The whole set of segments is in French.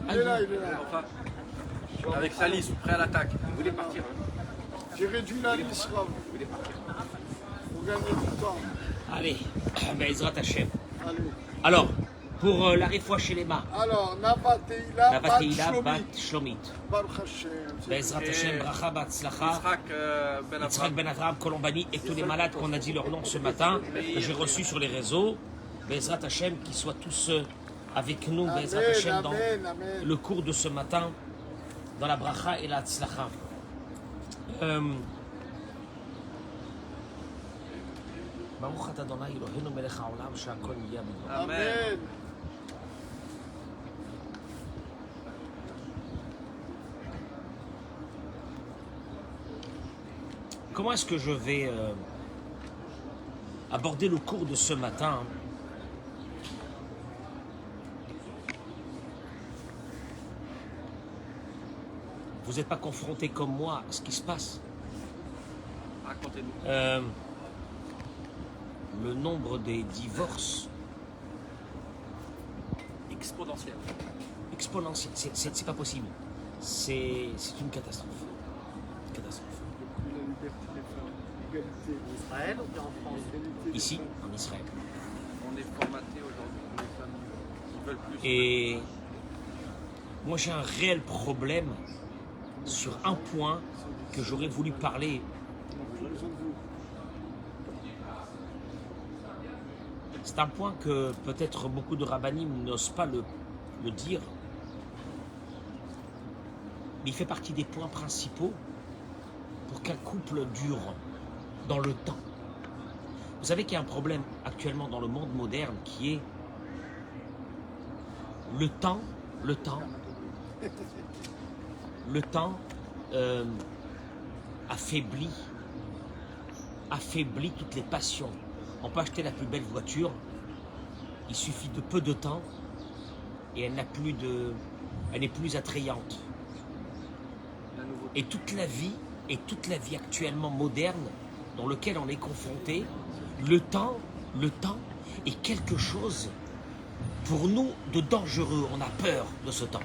Il est là. Enfin, avec sa liste, prêt à l'attaque. Vous voulez partir J'ai réduit la liste là. Vous voulez partir Pour gagner du temps. Allez, Bezrat Hashem. Allez. Alors, pour la réfoua chez les mains, Alors, Navateila Navateila Bat bat Shlomit. Shlomit. Baruch Hashem. Bezrat Hashem, Bracha Bat Slacha. Yitzhak Ben Avraham, Colombani et tous les malades qu'on a dit leur nom ce matin, que j'ai reçus sur les réseaux. Bezrat Hashem, qu'ils soient tous avec nous, Bezrat Hashem, dans Amen. le cours de ce matin, dans la Bracha et la Tzlacha. Baruch Ata Adonai Eloheinu melech haolam she'akol nהיה b'dvaro. Amen. Comment est-ce que je vais aborder le cours de ce matin? Vous n'êtes pas confronté comme moi à ce qui se passe. Racontez-nous. Le nombre des divorces Exponentiel. exponentiel, c'est pas possible. C'est une catastrophe. Catastrophe. La liberté des femmes, l'égalité. Israël ou bien en France? Ici, en Israël. On est formaté aujourd'hui pour les femmes qui veulent plus. Et moi j'ai un réel problème sur un point que j'aurais voulu parler. J'ai besoin de vous. C'est un point que peut-être beaucoup de rabbinim n'osent pas le dire. Mais il fait partie des points principaux pour qu'un couple dure dans le temps. Vous savez qu'il y a un problème actuellement dans le monde moderne qui est le temps affaiblit toutes les passions. On peut acheter la plus belle voiture, il suffit de peu de temps et elle n'est plus attrayante. Et toute la vie actuellement moderne dans laquelle on est confronté, le temps est quelque chose pour nous de dangereux. On a peur de ce temps.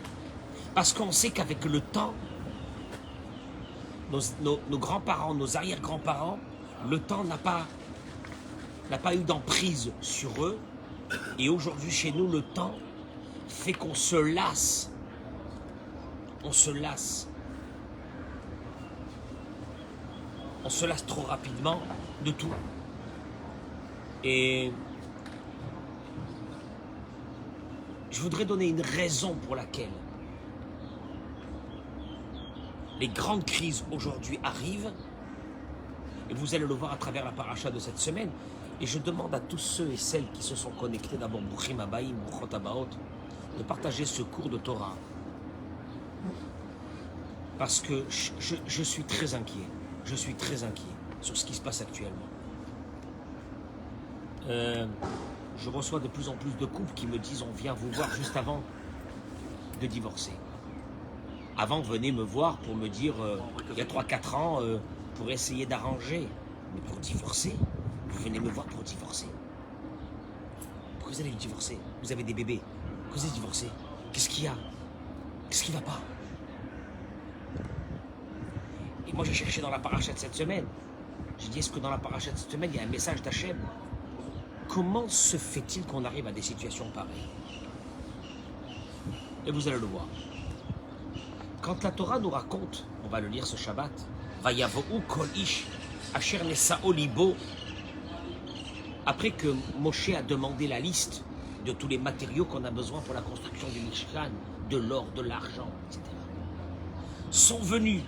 Parce qu'on sait qu'avec le temps, nos grands-parents, nos arrière-grands-parents, le temps n'a pas eu d'emprise sur eux. Et aujourd'hui, chez nous, le temps fait qu'on se lasse. On se lasse. On se lasse trop rapidement de tout. Et je voudrais donner une raison pour laquelle les grandes crises aujourd'hui arrivent. Et vous allez le voir à travers la paracha de cette semaine. Et je demande à tous ceux et celles qui se sont connectés, d'abord Brouchim Abaïm, Brouchot Abaot, de partager ce cours de Torah. Parce que je suis très inquiet. Je suis très inquiet sur ce qui se passe actuellement. Je reçois de plus en plus de couples qui me disent on vient vous voir juste avant de divorcer. Avant, venez me voir pour me dire il y a 3-4 ans pour essayer d'arranger. Mais pour divorcer, vous venez me voir pour divorcer. Pourquoi vous allez divorcer? Vous avez des bébés. Pourquoi vous allez divorcer? Qu'est-ce qu'il y a? Qu'est-ce qui ne va pas? Et moi j'ai cherché dans la paracha de cette semaine. J'ai dit est-ce que dans la paracha de cette semaine il y a un message d'Hachem? Comment se fait-il qu'on arrive à des situations pareilles? Et vous allez le voir. Quand la Torah nous raconte, on va le lire ce Shabbat, Vayavohu kol ish asher nesa'o libo, après que Moshe a demandé la liste de tous les matériaux qu'on a besoin pour la construction du Mishkan, de l'or, de l'argent, etc., sont venus.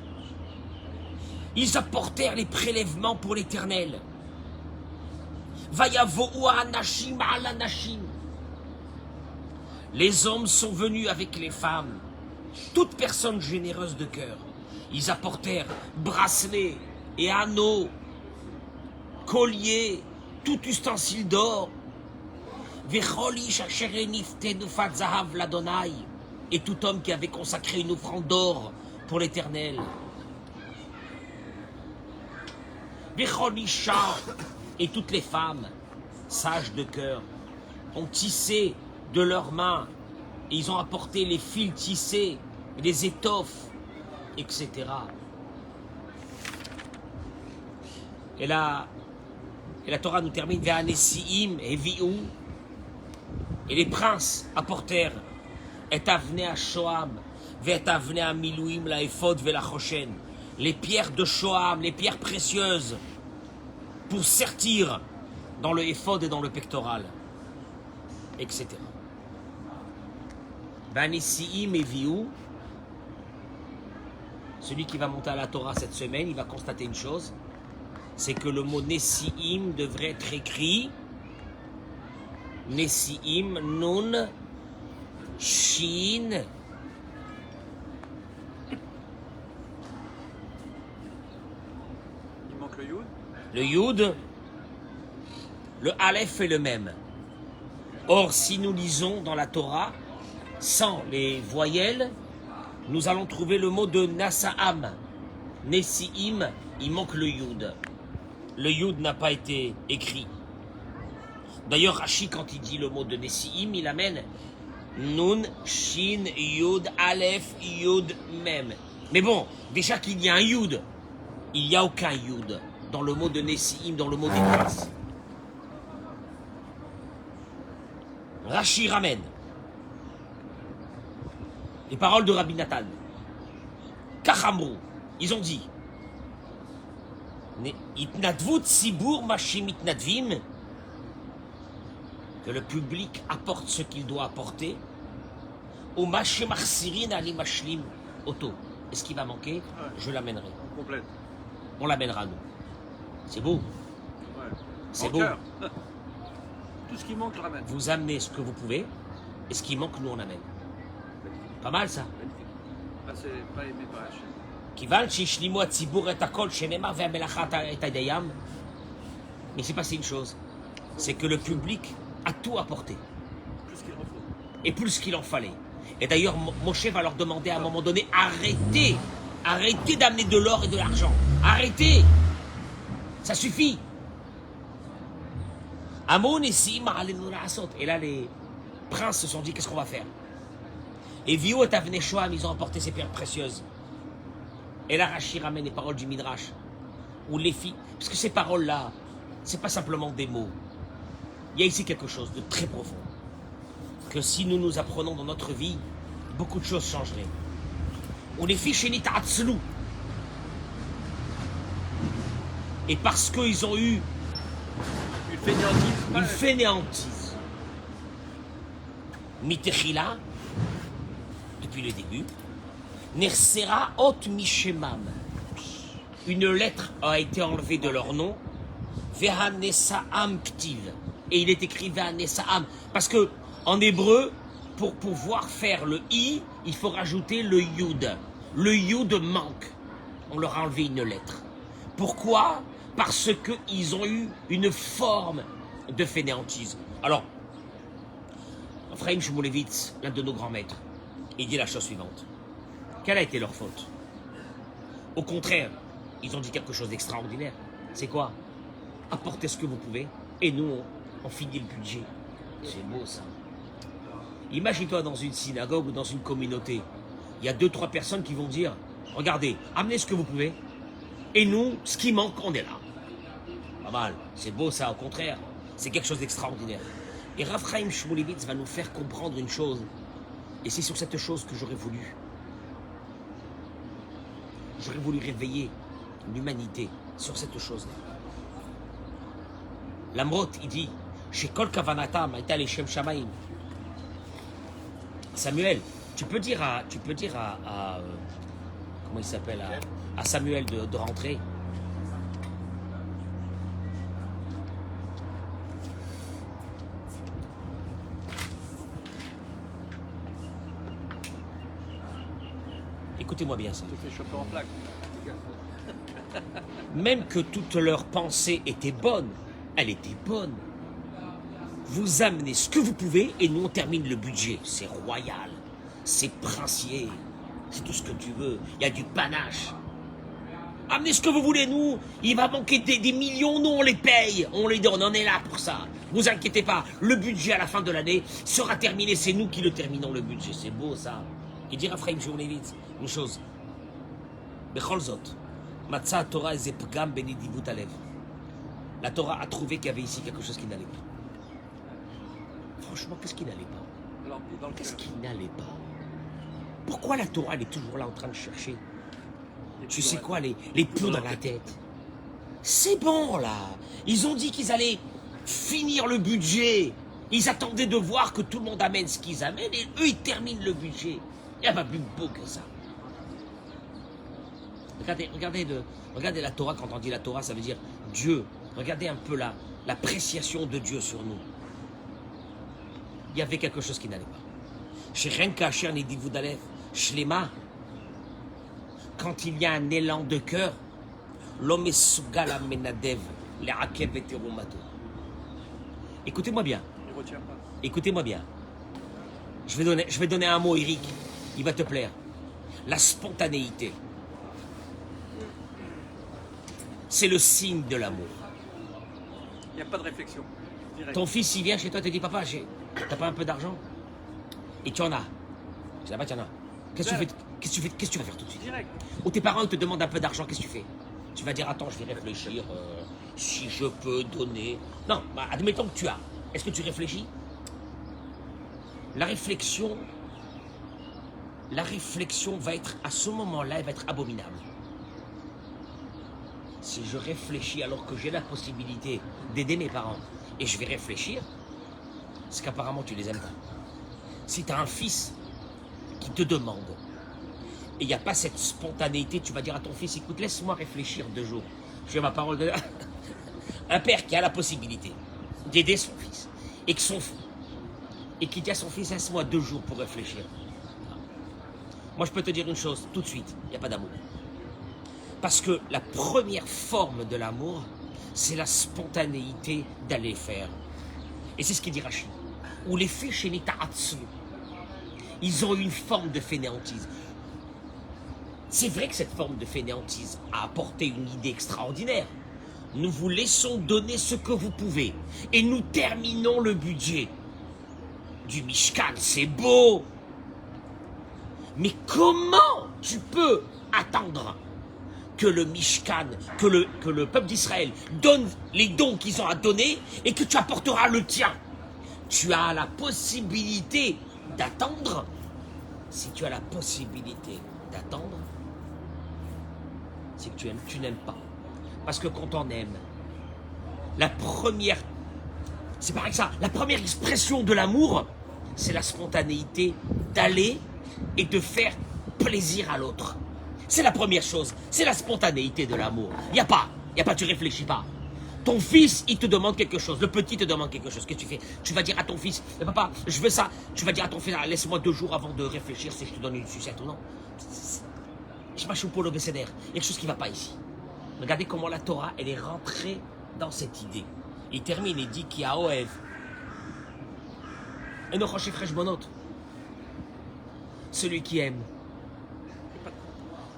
Ils apportèrent les prélèvements pour l'Éternel. Vayavohu anashim al anashim. Les hommes sont venus avec les femmes. Toute personne généreuse de cœur. Ils apportèrent bracelets et anneaux, colliers, tout ustensile d'or. Et tout homme qui avait consacré une offrande d'or pour l'Éternel. Et toutes les femmes, sages de cœur, ont tissé de leurs mains Et ils ont apporté les fils tissés, les étoffes, etc. Et la Torah nous termine vers Nessiim et Viou. Et les princes apportèrent et avné à Shoam, et avné à Milouim, la Ephod, la Choshen. Les pierres de Shoam, les pierres précieuses, pour sertir dans le Ephod et dans le pectoral, etc. Nessiim et Viou, celui qui va monter à la Torah cette semaine, il va constater une chose, c'est que le mot Nessiim devrait être écrit Nessiim, Nun, Shin. Il manque le Yud. Le Yud, le Aleph est le même. Or, si nous lisons dans la Torah, sans les voyelles, nous allons trouver le mot de Nasaam. Nessiim, il manque le Yud. Le Yud n'a pas été écrit. D'ailleurs, Rashi, quand il dit le mot de Nessiim, il amène Nun, Shin, Yud, Aleph, Yud, Mem. Mais bon, déjà qu'il y a un Yud, il n'y a aucun Yud dans le mot de Nessiim, dans le mot des princes. Rashi ramène les paroles de Rabbi Nathan. Kachamrou, ils ont dit Itnadvut Sibur Mashim Itnadvim, que le public apporte ce qu'il doit apporter, au Mashim Achsirin Ali Mashlim Auto. Est-ce qu'il va manquer? Je l'amènerai. On complète. On l'amènera, nous. C'est beau. Ouais. C'est En beau. cœur. Tout ce qui manque, je ramène. Vous amenez ce que vous pouvez, et ce qui manque, nous on amène. Pas mal ça. Ah, c'est pas aimé par Hachem. Kivan shishlimu hatzibur et hakol shenemar ve'amelachat et hadayam. Mais c'est passé une chose, c'est que le public a tout apporté, Plus qu'il en faut. et plus qu'il en fallait. Et d'ailleurs, Moshe va leur demander à un moment donné, arrêtez d'amener de l'or et de l'argent. Arrêtez. Ça suffit. Amon et Sim alenu la'asot. Et là, les princes se sont dit, qu'est-ce qu'on va faire? Et Viou et Avnei Shoam, ils ont apporté ces pierres précieuses. Et là, Rashi ramène les paroles du Midrash, ou les filles, parce que ces paroles-là, c'est pas simplement des mots. Il y a ici quelque chose de très profond. Que si nous nous apprenons dans notre vie, beaucoup de choses changeraient. On les filles chez Nitatzlou. Et parce qu'ils ont eu Une fainéantise. une fainéantise, Mitechila, depuis le début, Nersera Ot Mishemam. Une lettre a été enlevée de leur nom, Vehanesaam Ktiv. Et il est écrit Vehanesaam. Parce que, en hébreu, pour pouvoir faire le I, il faut rajouter le Yud. Le Yud manque. On leur a enlevé une lettre. Pourquoi? Parce qu'ils ont eu une forme de fainéantise. Alors, Ephraim Shmulevitz, l'un de nos grands maîtres, il dit la chose suivante. Quelle a été leur faute? Au contraire, ils ont dit quelque chose d'extraordinaire. C'est quoi? Apportez ce que vous pouvez, et nous, on finit le budget. C'est beau ça. Imagine-toi dans une synagogue ou dans une communauté. Il y a 2-3 personnes qui vont dire, regardez, amenez ce que vous pouvez, et nous, ce qui manque, on est là. Pas mal. C'est beau ça, au contraire. C'est quelque chose d'extraordinaire. Et Rav Chaim Shmulevitz va nous faire comprendre une chose. Et c'est sur cette chose que j'aurais voulu réveiller l'humanité sur cette chose-là. Lamrot, il dit, chez Kol Kavanatam, Aïta Leshem Shamaim. Samuel, tu peux dire à comment il s'appelle, à Samuel de rentrer. Écoutez-moi bien ça. Tu fais choper en plaque. Même que toute leur pensée était bonne, elle était bonne. Vous amenez ce que vous pouvez et nous on termine le budget. C'est royal, c'est princier, c'est tout ce que tu veux. Il y a du panache. Amenez ce que vous voulez, nous. Il va manquer des millions, nous on les paye. On les donne, on est là pour ça. Vous inquiétez pas, le budget à la fin de l'année sera terminé. C'est nous qui le terminons, le budget. C'est beau ça. Et dire à Frère Shmulevitz une chose. Bechol Zot, Matzah Torah Zepgam Benidivut Alev. La Torah a trouvé qu'il y avait ici quelque chose qui n'allait pas. Franchement, qu'est-ce qui n'allait pas? Alors, dans le Qu'est-ce cœur. qui n'allait pas? Pourquoi la Torah elle est toujours là en train de chercher? Tu sais quoi, les pions dans la tête? C'est bon là. Ils ont dit qu'ils allaient finir le budget. Ils attendaient de voir que tout le monde amène ce qu'ils amènent et eux ils terminent le budget. Il n'y a pas plus beau que ça. Regardez la Torah, quand on dit la Torah, ça veut dire Dieu. Regardez un peu l'appréciation de Dieu sur nous. Il y avait quelque chose qui n'allait pas. Chez Renka, cher Nidivudalev, Shlema, quand il y a un élan de cœur, l'homme est sougala menadev, les akev et terumato. Écoutez-moi bien. Il ne retient pas. Écoutez-moi bien. Je vais donner un mot, Eric. Il va te plaire. La spontanéité. C'est le signe de l'amour. Il n'y a pas de réflexion. Direct. Ton fils, il vient chez toi, te dit, papa, t'as pas un peu d'argent? Et tu en as. Tu n'as pas, tu en as. Qu'est-ce que tu fais? Qu'est-ce que tu vas faire tout de suite? Direct. Ou tes parents te demandent un peu d'argent, qu'est-ce que tu fais? Tu vas dire, attends, je vais réfléchir, si je peux donner. Non, bah, admettons que tu as. Est-ce que tu réfléchis? La réflexion va être, à ce moment-là, elle va être abominable. Si je réfléchis alors que j'ai la possibilité d'aider mes parents, et je vais réfléchir, c'est qu'apparemment tu les aimes pas. Si tu as un fils qui te demande, et il n'y a pas cette spontanéité, tu vas dire à ton fils, écoute, laisse-moi réfléchir 2 jours. J'ai ma parole de... Un père qui a la possibilité d'aider son fils, et qui dit à son fils, laisse-moi 2 jours pour réfléchir. Moi, je peux te dire une chose, tout de suite, il n'y a pas d'amour. Parce que la première forme de l'amour, c'est la spontanéité d'aller faire. Et c'est ce qu'il dit Rachid. Ou les filles chez Nita'atzlu, ils ont une forme de fainéantise. C'est vrai que cette forme de fainéantise a apporté une idée extraordinaire. Nous vous laissons donner ce que vous pouvez. Et nous terminons le budget du Mishkan. C'est beau. Mais comment tu peux attendre que le Mishkan, que le peuple d'Israël donne les dons qu'ils ont à donner et que tu apporteras le tien? Tu as la possibilité d'attendre. Si tu as la possibilité d'attendre, c'est que tu n'aimes pas. Parce que quand on aime, c'est pareil que ça, la première expression de l'amour, c'est la spontanéité d'aller et de faire plaisir à l'autre. C'est la première chose, c'est la spontanéité de l'amour. Il n'y a pas, tu réfléchis pas. Ton fils, il te demande quelque chose, le petit te demande quelque chose, qu'est-ce que tu fais? Tu vas dire à ton fils, papa, je veux ça. Tu vas dire à ton fils, laisse-moi 2 jours avant de réfléchir si je te donne une sucette ou non. Je m'achète pour le bécédaire, il y a quelque chose qui ne va pas ici. Regardez comment la Torah, elle est rentrée dans cette idée. Il termine et dit qu'il y a Oev. Et non, celui qui aime,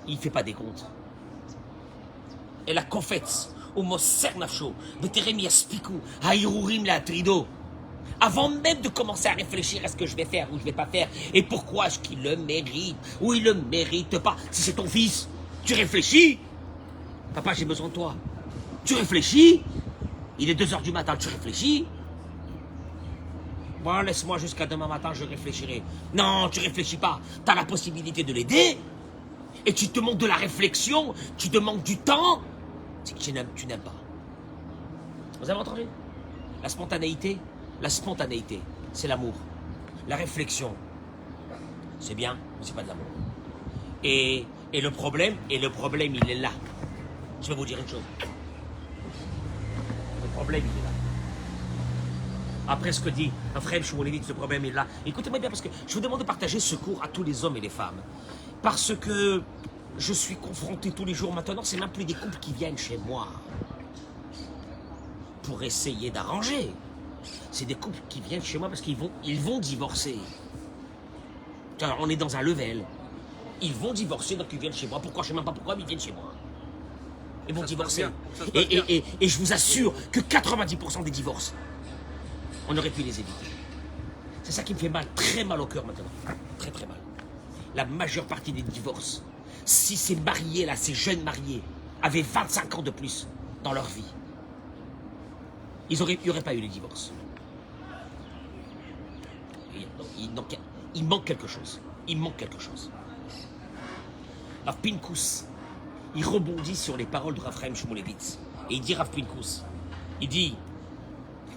il ne fait pas des comptes. Et la confesse, au Moser Nafsho, Veterem Yaspiku, Haïrourim la Trido. Avant même de commencer à réfléchir à ce que je vais faire ou je ne vais pas faire, et pourquoi est-ce qu'il le mérite ou il ne le mérite pas. Si c'est ton fils, tu réfléchis. Papa, j'ai besoin de toi. Tu réfléchis. Il est 2h du matin, tu réfléchis. Bon, laisse-moi jusqu'à demain matin, je réfléchirai. Non, tu réfléchis pas. Tu as la possibilité de l'aider. Et tu te manques de la réflexion, tu te manques du temps. C'est que tu n'aimes pas. Vous avez entendu? La spontanéité, c'est l'amour. La réflexion, c'est bien, mais c'est pas de l'amour. Et le problème, il est là. Je vais vous dire une chose. Le problème, il est là. Après ce que dit un frère Shmulevitz, le problème est là. Écoutez-moi bien, parce que je vous demande de partager ce cours à tous les hommes et les femmes. Parce que je suis confronté tous les jours maintenant, c'est même plus des couples qui viennent chez moi pour essayer d'arranger. C'est des couples qui viennent chez moi parce qu'ils vont divorcer. Alors, on est dans un level. Ils vont divorcer, donc ils viennent chez moi. Pourquoi? Je ne sais même pas pourquoi, mais ils viennent chez moi. et vont Ça se divorcer. passe bien, ça se passe bien. Et je vous assure que 90% des divorces, on aurait pu les éviter. C'est ça qui me fait mal, très mal au cœur maintenant. Très très mal. La majeure partie des divorces, si ces mariés là, ces jeunes mariés, avaient 25 ans de plus dans leur vie, il n'y aurait pas eu les divorces. Il manque quelque chose. Il manque quelque chose. Alors Pinkus, il rebondit sur les paroles de Raphaël Shmulevitz. Et il dit, Rav Pinkus, il dit,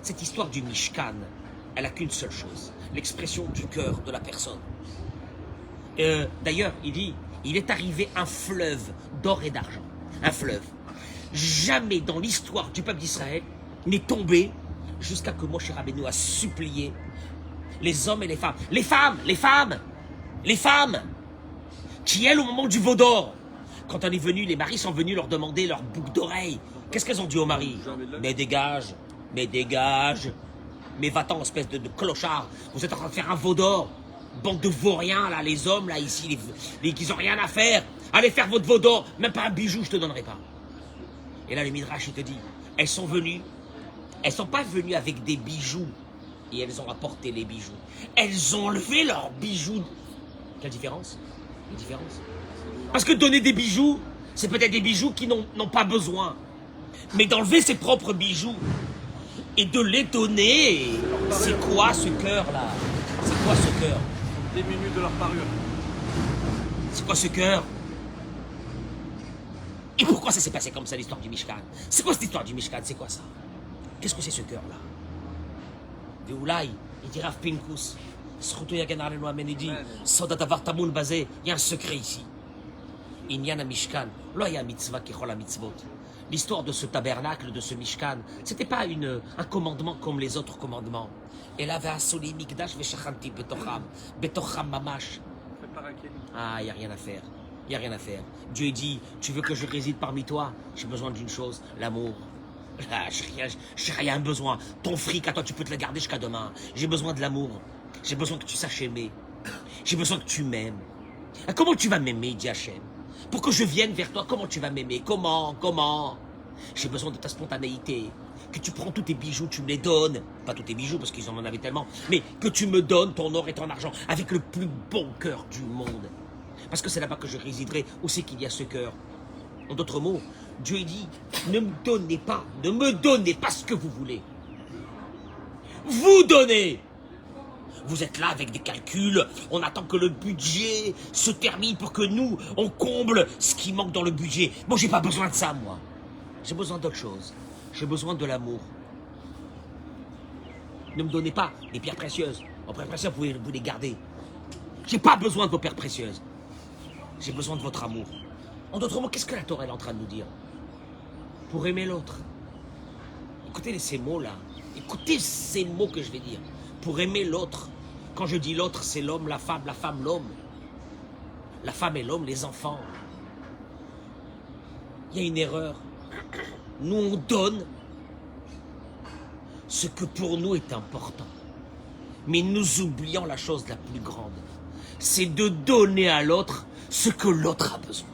cette histoire du Mishkan, elle n'a qu'une seule chose, l'expression du cœur de la personne. D'ailleurs, il dit, il est arrivé un fleuve d'or et d'argent. Un fleuve. Jamais dans l'histoire du peuple d'Israël n'est tombé jusqu'à que Moshe Rabbeinu a supplié les hommes et les femmes. Les femmes qui, elles, au moment du veau d'or, quand on est venu, les maris sont venus leur demander leur boucle d'oreille. Qu'est-ce qu'elles ont dit aux maris? Mais dégage, mais va-t'en, espèce de clochard, vous êtes en train de faire un veau d'or. Bande de vauriens, là, les hommes, là, ici, qui n'ont rien à faire. Allez faire votre veau d'or, même pas un bijou, je te donnerai pas. Et là, le Midrash, il te dit, elles sont venues, elles sont pas venues avec des bijoux, et elles ont apporté les bijoux. Elles ont enlevé leurs bijoux. Quelle différence? Quelle différence? Parce que donner des bijoux, c'est peut-être des bijoux qui n'ont pas besoin. Mais d'enlever ses propres bijoux et de les donner, c'est quoi ce cœur-là? C'est quoi ce cœur? Des minutes de leur parure. C'est quoi ce cœur? Et pourquoi ça s'est passé comme ça, l'histoire du Mishkan? C'est quoi cette histoire du Mishkan? C'est quoi ça? Qu'est-ce que c'est ce cœur-là? Veoulaï, il dit Rav Pinkus, il dit, il y a un secret ici. Il y a un Mishkan, l'histoire de ce tabernacle, de ce Mishkan, c'était pas un commandement comme les autres commandements. Et là, mamash. Ah, il n'y a rien à faire. Il n'y a rien à faire. Dieu dit, tu veux que je réside parmi toi? J'ai besoin d'une chose, l'amour. Ah, j'ai rien besoin. Ton fric, à toi, tu peux te le garder jusqu'à demain. J'ai besoin de l'amour. J'ai besoin que tu saches aimer. J'ai besoin que tu m'aimes. Comment tu vas m'aimer, dit Hachem? Pour que je vienne vers toi, comment tu vas m'aimer? Comment? J'ai besoin de ta spontanéité. Que tu prends tous tes bijoux, tu me les donnes. Pas tous tes bijoux, parce qu'ils en avaient tellement. Mais que tu me donnes ton or et ton argent avec le plus bon cœur du monde. Parce que c'est là-bas que je résiderai. Où c'est qu'il y a ce cœur? En d'autres mots, Dieu dit, ne me donnez pas ce que vous voulez. Vous donnez. Vous êtes là avec des calculs, on attend que le budget se termine pour que nous, on comble ce qui manque dans le budget. Moi, j'ai pas besoin de ça, moi. J'ai besoin d'autre chose. J'ai besoin de l'amour. Ne me donnez pas des pierres précieuses. Vos pierres précieuses, vous les garder. J'ai pas besoin de vos pierres précieuses. J'ai besoin de votre amour. En d'autres mots, qu'est-ce que la Torah est en train de nous dire? Pour aimer l'autre. Écoutez ces mots-là. Écoutez ces mots que je vais dire. Pour aimer l'autre. Quand je dis l'autre, c'est l'homme, la femme, l'homme. La femme et l'homme, les enfants. Il y a une erreur. Nous, on donne ce que pour nous est important. Mais nous oublions la chose la plus grande. C'est de donner à l'autre ce que l'autre a besoin.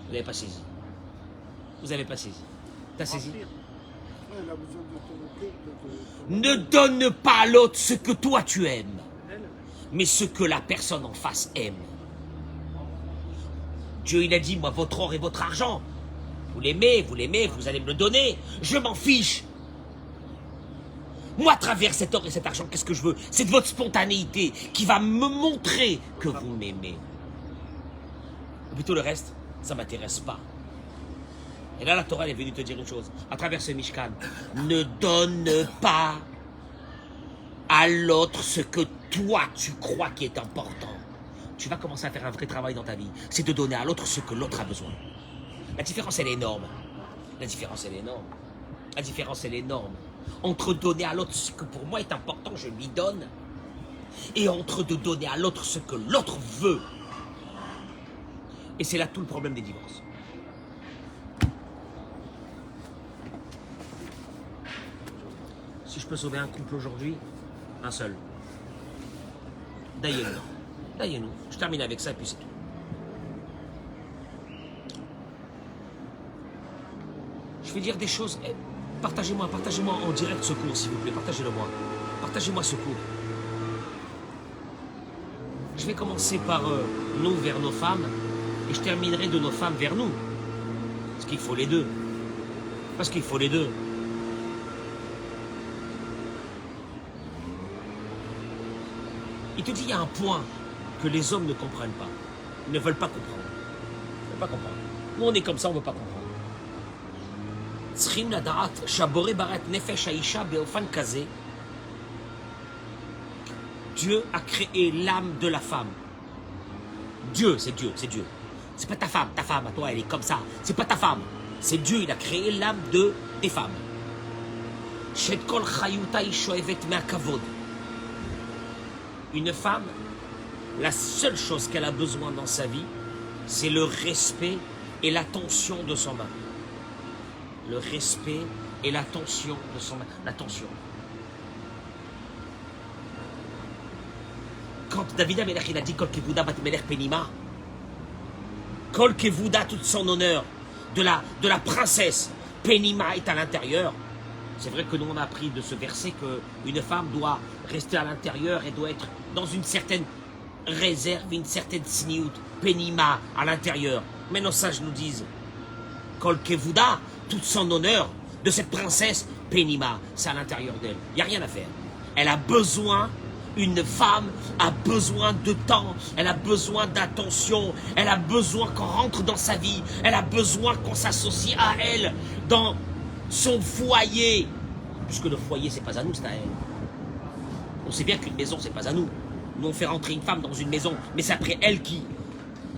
Vous n'avez pas saisi. Vous n'avez pas saisi. T'as saisi? Elle a besoin de ton cœur, Ne donne pas à l'autre ce que toi tu aimes, mais ce que la personne en face aime. Dieu, il a dit, moi, votre or et votre argent, vous l'aimez, vous allez me le donner, je m'en fiche. Moi, à travers cet or et cet argent, qu'est-ce que je veux? C'est de votre spontanéité qui va me montrer que vous m'aimez. Ou plutôt le reste, ça ne m'intéresse pas. Et là, la Torah elle est venue te dire une chose, à travers ce Mishkan, ne donne pas à l'autre ce que toi tu crois qui est important. Tu vas commencer à faire un vrai travail dans ta vie, c'est de donner à l'autre ce que l'autre a besoin. La différence, elle est énorme. La différence, elle est énorme. La différence, elle est énorme. Entre donner à l'autre ce que pour moi est important, je lui donne, et entre de donner à l'autre ce que l'autre veut. Et c'est là tout le problème des divorces. Si je peux sauver un couple aujourd'hui, un seul. Daïe-nous. Je termine avec ça et puis c'est tout. vais dire des choses. Partagez-moi en direct ce cours, s'il vous plaît. Partagez-le-moi. Partagez-moi ce cours. Je vais commencer par nous vers nos femmes et je terminerai de nos femmes vers nous. Parce qu'il faut les deux. Parce qu'il faut les deux. Il te dit, il y a un point que les hommes ne comprennent pas. Ils ne veulent pas comprendre. Ils ne veulent pas comprendre. Nous, on est comme ça, on ne veut pas comprendre. Tzrim ladaat, shabore barat nefesh haisha beofan kaze. Dieu a créé l'âme de la femme. Dieu, c'est Dieu, c'est Dieu. C'est pas ta femme à toi, elle est comme ça. C'est pas ta femme. C'est Dieu, il a créé l'âme des femmes. Shet kol chayuta shoevet me'akavod. Une femme, la seule chose qu'elle a besoin dans sa vie, c'est le respect et l'attention de son mari. Le respect et l'attention de son mari. L'attention. Quand David Amelech il a dit Kol Kevuda bat Melech Penima, Kol Kevuda, tout son honneur, de la princesse Penima est à l'intérieur. C'est vrai que nous on a appris de ce verset qu'une femme doit rester à l'intérieur et doit être dans une certaine réserve, une certaine sniout, Penima à l'intérieur. Mais nos sages nous disent Kol Kevuda, tout son honneur de cette princesse Penima, c'est à l'intérieur d'elle. Il n'y a rien à faire. Elle a besoin. Une femme a besoin de temps, elle a besoin d'attention, elle a besoin qu'on rentre dans sa vie, elle a besoin qu'on s'associe à elle dans son foyer. Puisque le foyer, c'est pas à nous, c'est à elle. On sait bien qu'une maison, c'est pas à nous. Nous, on fait rentrer une femme dans une maison, mais c'est après elle qui...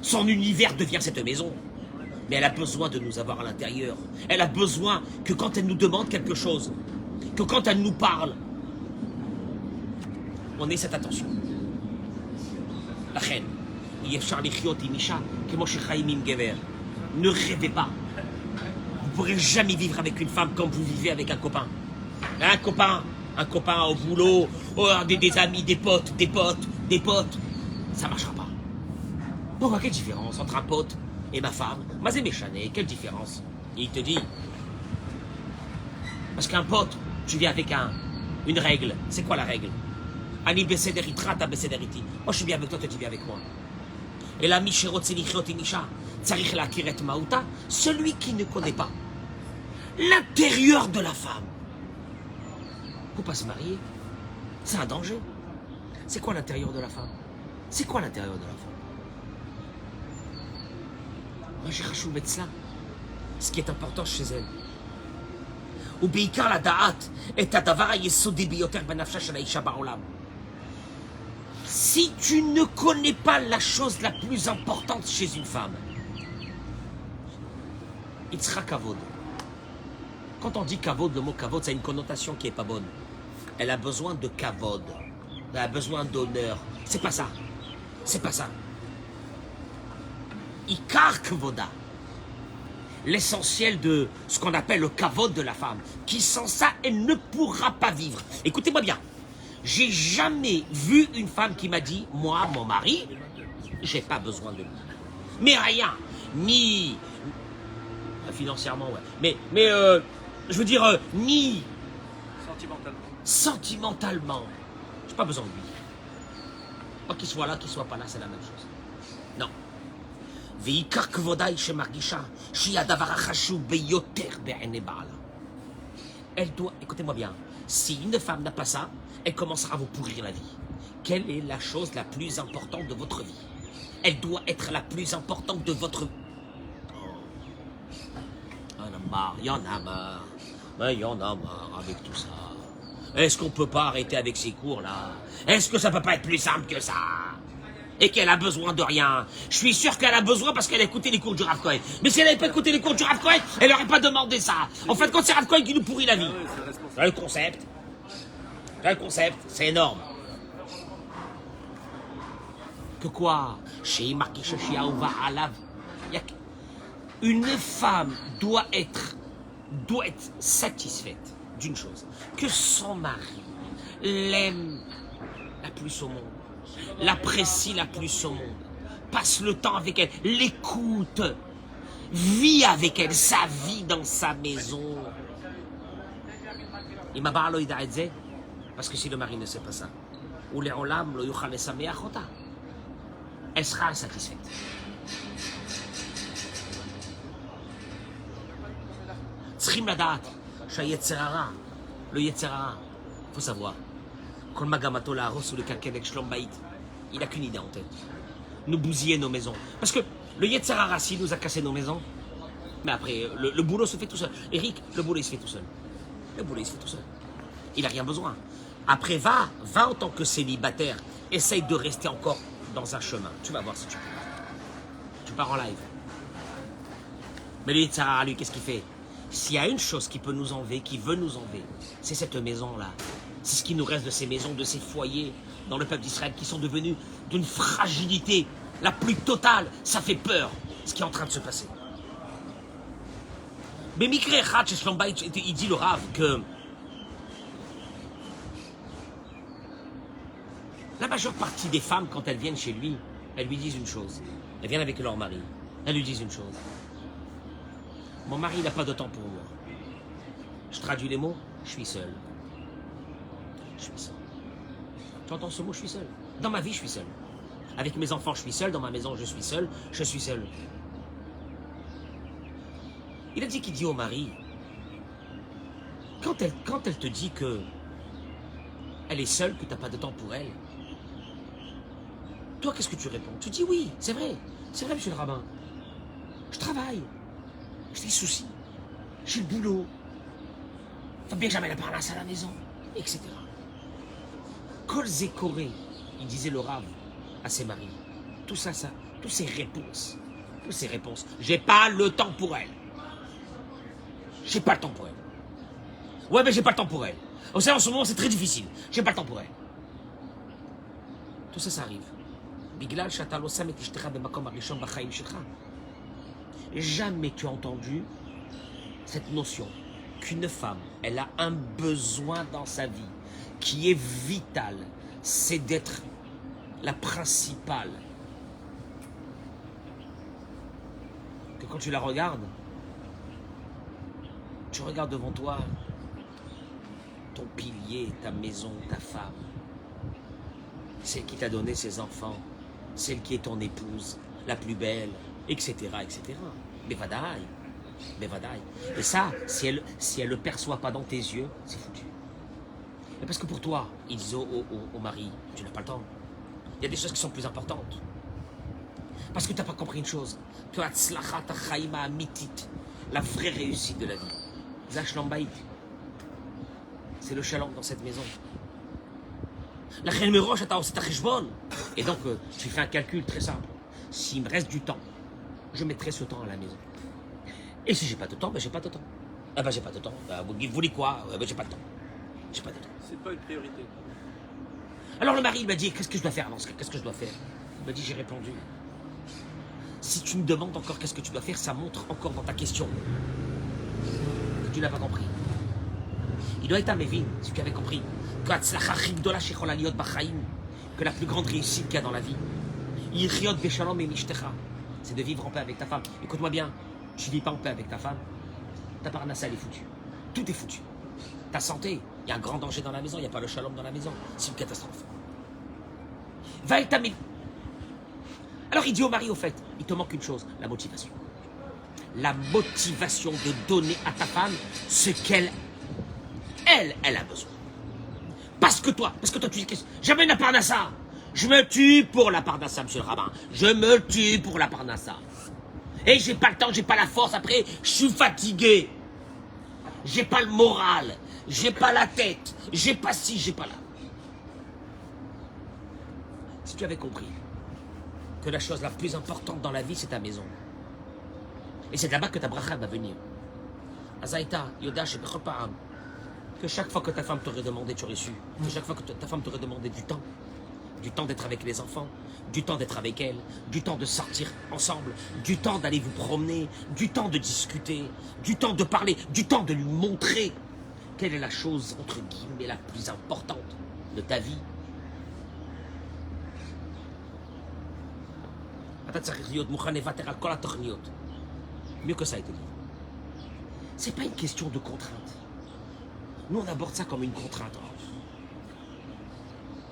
Son univers devient cette maison. Mais elle a besoin de nous avoir à l'intérieur. Elle a besoin que quand elle nous demande quelque chose, que quand elle nous parle, on ait cette attention. La reine, ne rêvez pas. Vous ne pourrez jamais vivre avec une femme comme vous vivez avec un copain. Un copain au boulot, des amis, des potes. Ça ne marchera pas. Pourquoi, quelle différence entre un pote et ma femme? Mazé méchané, quelle différence? Et il te dit, parce qu'un pote, tu viens avec une règle. C'est quoi la règle? Ani besederitra ta besederiti. Moi je suis bien avec toi, toi tu viens avec moi. Et la mishirot selichiot inisha, tsarich la kiret mauta, celui qui ne connaît pas l'intérieur de la femme. Faut pas se marier. C'est un danger. C'est quoi l'intérieur de la femme? C'est quoi l'intérieur de la femme? Moi j'ai rachou Betzla. Ce qui est important chez elle. Ou beikar la da'at et adavar yesodi biyoter benafsha shel haisha ba'olam. Si tu ne connais pas la chose la plus importante chez une femme, il sera kavod. Quand on dit kavod, le mot kavod, ça a une connotation qui n'est pas bonne. Elle a besoin de kavod. Elle a besoin d'honneur. C'est pas ça. C'est pas ça. Ikar kavoda. L'essentiel de ce qu'on appelle le kavod de la femme, qui sans ça, elle ne pourra pas vivre. Écoutez-moi bien. J'ai jamais vu une femme qui m'a dit, moi, mon mari, j'ai pas besoin de lui. Mais rien, ni financièrement, ouais. Mais je veux dire, ni sentimentalement, j'ai pas besoin de lui. Pas qu'il soit là, qu'il soit pas là, c'est la même chose. Non. Elle doit, écoutez-moi bien, si une femme n'a pas ça, elle commencera à vous pourrir la vie. Quelle est la chose la plus importante de votre vie? Elle doit être la plus importante de votre vie. Il y en a marre. Mais il y en a marre avec tout ça. Est-ce qu'on peut pas arrêter avec ces cours-là? Est-ce que ça peut pas être plus simple que ça? Et qu'elle a besoin de rien. Je suis sûr qu'elle a besoin parce qu'elle a écouté les cours du Rav Kohen. Mais si elle n'avait pas écouté les cours du Rav Kohen, elle n'aurait pas demandé ça. En fait, quand c'est Rav Kohen qui nous pourrit la vie. Le concept. Le concept, c'est énorme. Que quoi? Une femme doit être satisfaite d'une chose. Que son mari l'aime la plus au monde. L'apprécie la plus au monde. Passe le temps avec elle. L'écoute. Vis avec elle sa vie dans sa maison. Il m'a parlé d'Aïdze, parce que si le mari ne sait pas ça, ou les olam lo yuchal lesameach ota, elle sera insatisfaite. Tzrim ladat, shayetzer hara, le yetzer hara, faut savoir, kol magamato laharos ou le kalkel ek shlom bayit, il n'a qu'une idée en tête, nous bousiller nos maisons. Parce que le yetzer hara, s'il nous a cassé nos maisons, mais après, le boulot se fait tout seul. Eric, le boulot il se fait tout seul. Le boulot il se fait tout seul. Il n'a rien besoin. Après, va en tant que célibataire, essaye de rester encore dans un chemin. Tu vas voir si tu peux. Tu pars en live. Mais lui, Tzara, lui, qu'est-ce qu'il fait? S'il y a une chose qui peut nous enlever, qui veut nous enlever, c'est cette maison-là. C'est ce qui nous reste de ces maisons, de ces foyers dans le peuple d'Israël qui sont devenus d'une fragilité la plus totale. Ça fait peur, ce qui est en train de se passer. Mais Mikre Echad, chez Shlom Bayit, il dit le Rav que la majeure partie des femmes, quand elles viennent chez lui, elles lui disent une chose. Elles viennent avec leur mari. Elles lui disent une chose. Mon mari n'a pas de temps pour moi. Je traduis les mots, je suis seul. Je suis seul. Tu entends ce mot, je suis seul? Dans ma vie, je suis seul. Avec mes enfants, je suis seul. Dans ma maison, je suis seul. Je suis seul. Il a dit qu'il dit au mari, quand elle te dit que elle est seule, que tu n'as pas de temps pour elle, toi, qu'est-ce que tu réponds? Tu dis oui, c'est vrai, monsieur le rabbin. Je travaille, j'ai des soucis, j'ai le boulot, faut bien que j'amène la parnasse à la maison, etc. Kol Zekoré, il disait le Rav à ses maris, tout ça, toutes ces réponses, j'ai pas le temps pour elle. J'ai pas le temps pour elle. Ouais, mais j'ai pas le temps pour elle. Vous savez, en ce moment, c'est très difficile. J'ai pas le temps pour elle. Tout ça, ça arrive. Jamais tu as entendu cette notion qu'une femme, elle a un besoin dans sa vie qui est vital. C'est d'être la principale. Que quand tu la regardes, tu regardes devant toi ton pilier, ta maison, ta femme, celle qui t'a donné ses enfants, celle qui est ton épouse, la plus belle, etc., etc. Mais vadaï. Et ça, si elle ne le perçoit pas dans tes yeux, c'est foutu. Mais parce que pour toi, ils disent au mari, tu n'as pas le temps. Il y a des choses qui sont plus importantes. Parce que tu n'as pas compris une chose, que la vraie réussite de la vie, c'est le shalom dans cette maison. Et donc, tu fais un calcul très simple. S'il me reste du temps, je mettrai ce temps à la maison. Et si j'ai pas de temps, ben j'ai pas de temps. Ah ben j'ai pas de temps. Vous voulez quoi? Ben j'ai pas de temps. J'ai pas de temps. C'est pas une priorité. Alors le mari il m'a dit, qu'est-ce que je dois faire dans ce cas? Qu'est-ce que je dois faire? Il m'a dit, j'ai répondu. Si tu me demandes encore qu'est-ce que tu dois faire, ça montre encore dans ta question que tu n'as pas compris. Il doit être un mévin, si tu avais compris. Que la plus grande réussite qu'il y a dans la vie, c'est de vivre en paix avec ta femme. Écoute-moi bien, tu ne vis pas en paix avec ta femme, ta parnasse elle est foutue. Tout est foutu. Ta santé, il y a un grand danger dans la maison, il n'y a pas le shalom dans la maison. C'est une catastrophe. Va et t'amener. Alors il dit au mari, au fait, il te manque une chose, la motivation. La motivation de donner à ta femme ce qu'elle a besoin. Parce que toi tu dis, j'amène la parnassa. Je me tue pour la parnassa, monsieur le rabbin. Je me tue pour la parnassa. Et j'ai pas le temps, j'ai pas la force, après, je suis fatigué. J'ai pas le moral, j'ai pas la tête, j'ai pas ci, j'ai pas là. Si tu avais compris que la chose la plus importante dans la vie, c'est ta maison. Et c'est là-bas que ta bracha va venir. Azaïta, Yodash et Bechopaham. Que chaque fois que ta femme t'aurait demandé, tu aurais su. Que chaque fois que ta femme t'aurait demandé du temps d'être avec les enfants, du temps d'être avec elle, du temps de sortir ensemble, du temps d'aller vous promener, du temps de discuter, du temps de parler, du temps de lui montrer quelle est la chose, entre guillemets, la plus importante de ta vie. Mieux que ça, il te dit. C'est pas une question de contrainte. Nous, on aborde ça comme une contrainte. Oh.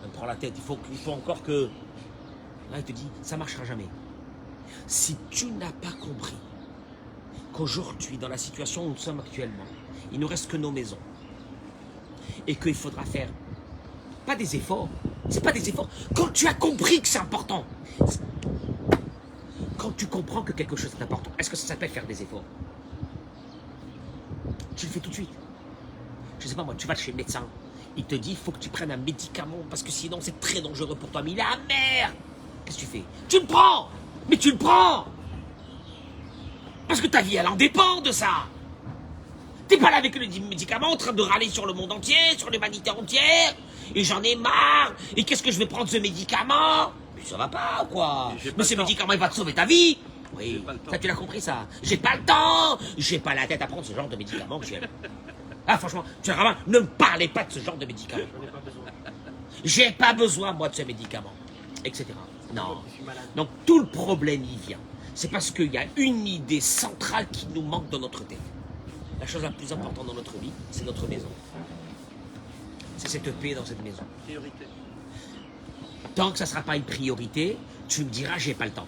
On me prend la tête, il faut encore que... Là, il te dit, ça ne marchera jamais. Si tu n'as pas compris qu'aujourd'hui, dans la situation où nous sommes actuellement, il ne nous reste que nos maisons et qu'il faudra faire pas des efforts, c'est pas des efforts. Quand tu as compris que c'est important, quand tu comprends que quelque chose est important, est-ce que ça s'appelle faire des efforts? Tu le fais tout de suite. Je sais pas moi, tu vas chez le médecin, il te dit, il faut que tu prennes un médicament parce que sinon c'est très dangereux pour toi. Mais il est amer. Qu'est-ce que tu fais? Tu le prends. Mais tu le prends. Parce que ta vie, elle en dépend de ça. T'es pas là avec le médicament en train de râler sur le monde entier, sur l'humanité entière. Et j'en ai marre. Et qu'est-ce que je vais prendre ce médicament? Mais ça va pas, quoi. Mais ce médicament, il va te sauver ta vie. Oui, ça tu l'as compris, ça. J'ai pas le temps. J'ai pas la tête à prendre ce genre de médicament, Michel. Ah, franchement, tu vraiment, ne me parlez pas de ce genre de médicament. J'ai pas besoin, moi, de ce médicament. Etc. Non. Donc, tout le problème, il vient. C'est parce qu'il y a une idée centrale qui nous manque dans notre tête. La chose la plus importante dans notre vie, c'est notre maison. C'est cette paix dans cette maison. Priorité. Tant que ça ne sera pas une priorité, tu me diras, j'ai pas le temps.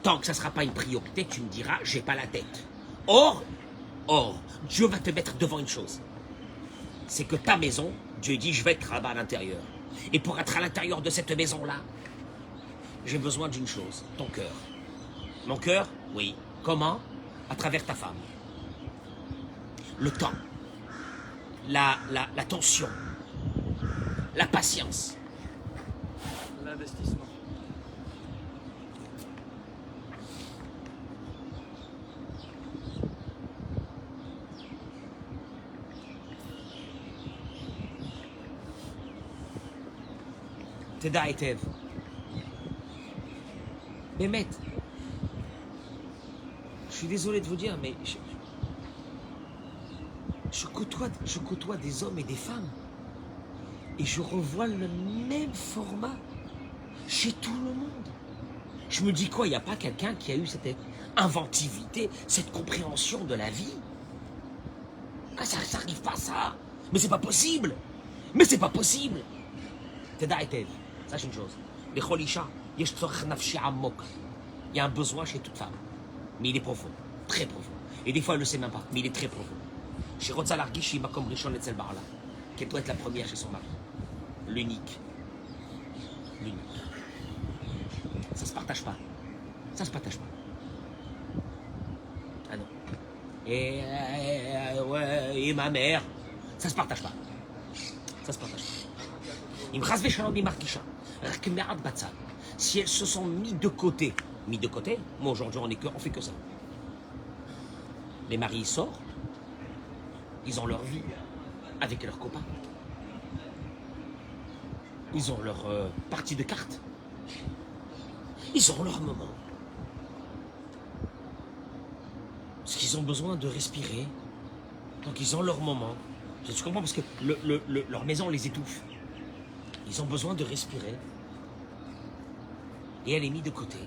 Tant que ça ne sera pas une priorité, tu me diras, j'ai pas la tête. Or, Dieu va te mettre devant une chose. C'est que ta maison, Dieu dit, je vais être là-bas à l'intérieur. Et pour être à l'intérieur de cette maison-là, j'ai besoin d'une chose, ton cœur. Mon cœur, oui. Comment? À travers ta femme. Le temps, l'attention, la patience. L'investissement. Teda Etev. Mehmet, je suis désolé de vous dire, mais je côtoie des hommes et des femmes et je revois le même format chez tout le monde. Je me dis quoi, il n'y a pas quelqu'un qui a eu cette inventivité, cette compréhension de la vie? Ah, ça n'arrive pas ça. Mais c'est pas possible. Mais c'est pas possible. Teda Etev, sache une chose. Les cholisha, il y a un besoin chez toute femme. Mais il est profond, très profond. Et des fois, elle ne le sait même pas, mais il est très profond. Chez Rotsa Largish, il m'a comme Rishon Etzel Barla, qu'elle doit être la première chez son mari. L'unique. L'unique. Ça se partage pas. Ça se partage pas. Ah non. Et ma mère, ça se partage pas. Ça se partage pas. Il me rasve shalom mi markisha. Si elles se sont mis de côté, moi aujourd'hui on fait que ça. Les maris ils sortent, ils ont leur vie avec leurs copains. Ils ont leur partie de cartes. Ils ont leur moment. Parce qu'ils ont besoin de respirer. Donc ils ont leur moment. Tu comprends? Parce que leur maison les étouffe. Ils ont besoin de respirer. Et elle est mise de côté.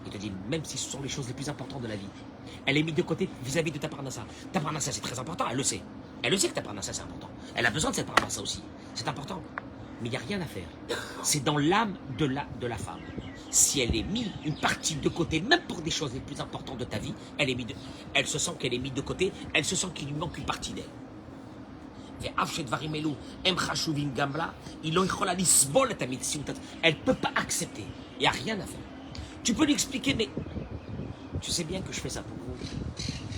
Il te dit, même si ce sont les choses les plus importantes de la vie, elle est mise de côté vis-à-vis de ta parnassa. Ta parnassa, c'est très important, elle le sait. Elle le sait que ta parnassa, c'est important. Elle a besoin de cette parnassa aussi. C'est important. Mais il n'y a rien à faire. C'est dans l'âme de la femme. Si elle est mise une partie de côté, même pour des choses les plus importantes de ta vie, elle se sent qu'elle est mise de côté, elle se sent qu'il lui manque une partie d'elle. Elle ne peut pas accepter. Il n'y a rien à faire. Tu peux lui expliquer, mais tu sais bien que je fais ça pour vous.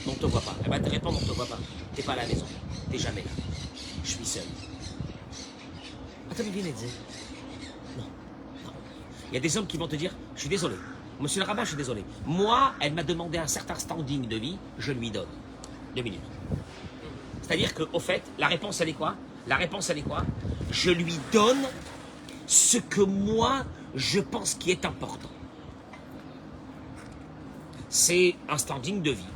On ne te voit pas. Elle va te répondre, on ne te voit pas. Tu n'es pas à la maison. Tu n'es jamais là. Je suis seul. Attends, mais viens, non. Il y a des hommes qui vont te dire, je suis désolé. Monsieur le rabbin, je suis désolé. Moi, elle m'a demandé un certain standing de vie, je lui donne. 2 minutes. C'est-à-dire qu'au fait, la réponse, elle est quoi? La réponse, elle est quoi? Je lui donne ce que moi, je pense qui est important. C'est un standing de vie.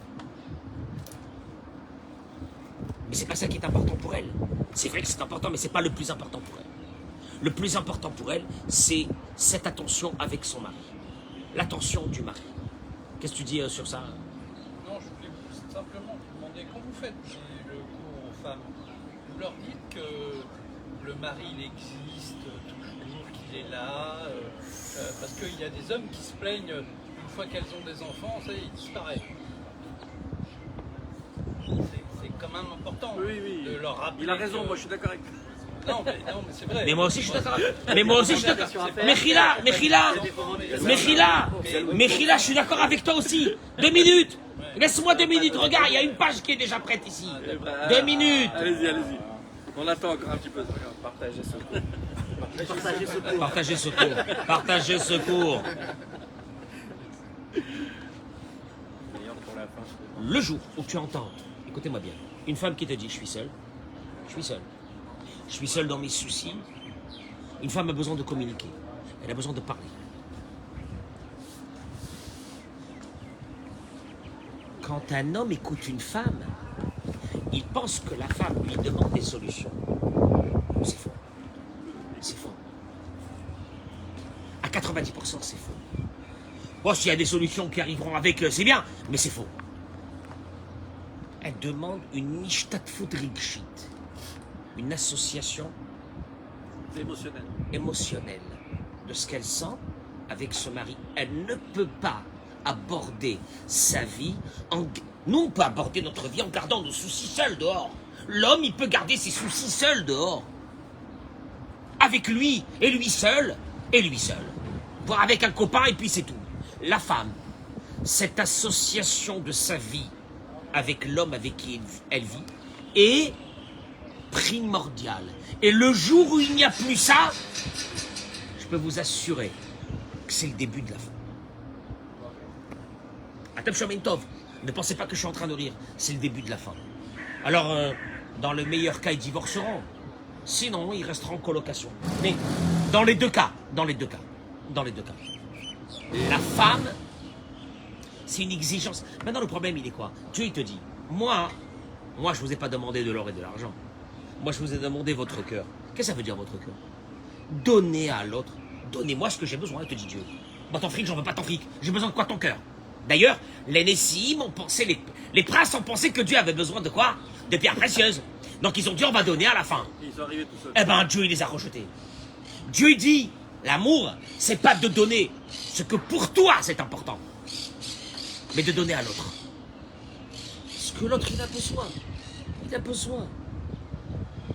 Mais c'est pas ça qui est important pour elle. C'est vrai que c'est important, mais c'est pas le plus important pour elle. Le plus important pour elle, c'est cette attention avec son mari. l'attention du mari. Qu'est-ce que tu dis sur ça? Non, je voulais simplement vous demander, quand vous faites le cours aux femmes, vous leur dites que le mari il existe toujours, qu'il est là, parce qu'il y a des hommes qui se plaignent, une fois qu'elles ont des enfants, ça y est, il disparaît. C'est quand même important de leur rappeler. Il a raison, moi je suis d'accord avec toi. Non, mais c'est vrai. Mais moi aussi je suis d'accord. Mais moi aussi je suis d'accord. Mais Khila, je suis d'accord avec toi aussi. 2 minutes. Laisse-moi 2 minutes. Regarde, il y a une page qui est déjà prête ici. 2 minutes. Allez-y, allez-y. On attend encore un petit peu. Partagez ce cours. Partagez ce cours. Partagez ce cours. Le jour où tu entends, écoutez-moi bien, une femme qui te dit je suis seule, je suis seule dans mes soucis, une femme a besoin de communiquer, elle a besoin de parler. Quand un homme écoute une femme, il pense que la femme lui demande des solutions. C'est faux. C'est faux. À 90%, c'est faux. Bon, s'il y a des solutions qui arriveront avec, c'est bien, mais c'est faux. Elle demande une Nishtadfut-Rigshit, une association émotionnelle de ce qu'elle sent avec ce mari. Elle ne peut pas aborder sa vie Nous, on peut aborder notre vie en gardant nos soucis seuls dehors. L'homme, il peut garder ses soucis seuls dehors. Avec lui, et lui seul, voire avec un copain, et puis c'est tout. La femme, cette association de sa vie avec l'homme avec qui elle vit est primordiale. Et le jour où il n'y a plus ça, je peux vous assurer que c'est le début de la fin. Atem Shomen Tov, ne pensez pas que je suis en train de rire, c'est le début de la fin. Alors, dans le meilleur cas, ils divorceront. Sinon, ils resteront en colocation. Mais dans les deux cas, la femme, c'est une exigence. Maintenant, le problème, il est quoi? Dieu, il te dit, moi, je vous ai pas demandé de l'or et de l'argent. Moi, je vous ai demandé votre cœur. Qu'est-ce que ça veut dire, votre cœur? Donnez à l'autre. Donnez-moi ce que j'ai besoin, te dit Dieu. Moi, ton fric, j'en veux pas ton fric. J'ai besoin de quoi? Ton cœur. D'ailleurs, les Nessim ont pensé, les princes ont pensé que Dieu avait besoin de quoi? De pierres précieuses. Donc, ils ont dit, on va donner à la fin. Ils sont arrivés tout seuls. Eh ben, Dieu, il les a rejetés. Dieu dit, l'amour, c'est pas de donner ce que pour toi, c'est important, mais de donner à l'autre. Ce que l'autre, il a besoin. Il a besoin.